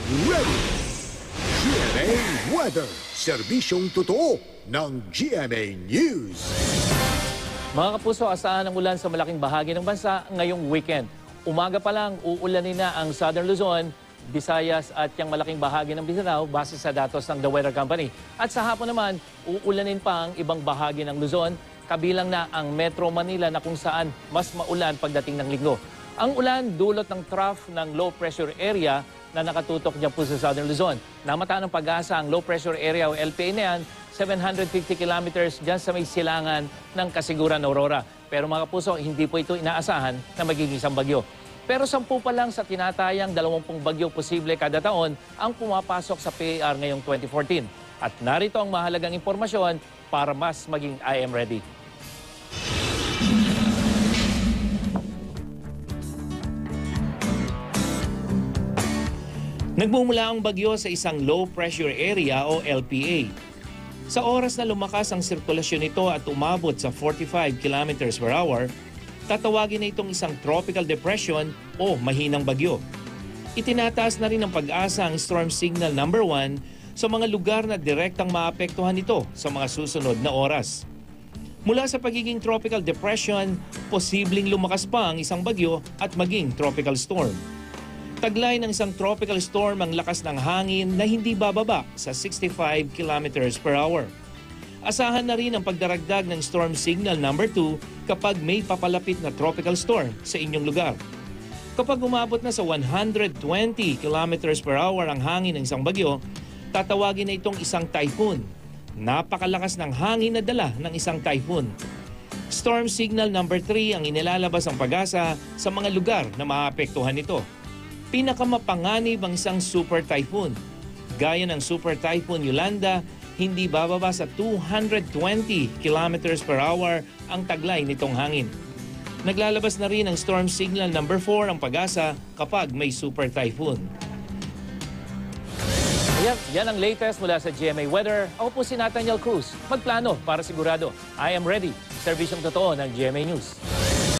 ready. GMA Weather, serbisyong totoo ng GMA News. Mga kapuso, asahan ng ulan sa malaking bahagi ng bansa ngayong weekend. Umaga pa lang, uulanin na ang Southern Luzon, Visayas at yung malaking bahagi ng Mindanao base sa datos ng The Weather Company. At sa hapon naman, uulanin pa ang ibang bahagi ng Luzon, kabilang na ang Metro Manila na kung saan mas maulan pagdating ng linggo. Ang ulan dulot ng trough ng low pressure area na nakatutok niya po sa Southern Luzon. Namataan ng pag-asa ang low pressure area o LPA na yan, 750 kilometers dyan sa may silangan ng Kasiguran, Aurora. Pero mga puso, hindi po ito inaasahan na magiging isang bagyo. Pero 10 pa lang sa tinatayang 20 bagyo posible kada taon ang pumapasok sa PAR ngayong 2014. At narito ang mahalagang impormasyon para mas maging I am ready. Nagmumula ang bagyo sa isang low pressure area o LPA. Sa oras na lumakas ang sirkulasyon nito at umabot sa 45 kilometers per hour, tatawagin na itong isang tropical depression o mahinang bagyo. Itinataas na rin ng pag-asa ang storm signal number 1 sa mga lugar na direktang maapektuhan nito sa mga susunod na oras. Mula sa pagiging tropical depression, posibleng lumakas pa ang isang bagyo at maging tropical storm. Taglay ng isang tropical storm ang lakas ng hangin na hindi bababa sa 65 kilometers per hour. Asahan na rin ang pagdaragdag ng storm signal number 2 kapag may papalapit na tropical storm sa inyong lugar. Kapag umabot na sa 120 kilometers per hour ang hangin ng isang bagyo, tatawagin na itong isang typhoon. Napakalakas ng hangin na dala ng isang typhoon. Storm signal number 3 ang inilalabas ang pag-asa sa mga lugar na maapektuhan nito. Pinakamapanganib ang isang super typhoon. Gaya ng super typhoon Yolanda, hindi bababa sa 220 kilometers per hour ang taglay nitong hangin. Naglalabas na rin ang storm signal number 4 ang pag-asa kapag may super typhoon. Yan ang latest mula sa GMA Weather. Ako po si Nathaniel Cruz. Magplano para sigurado. I am ready. Serbisyong totoo ng GMA News.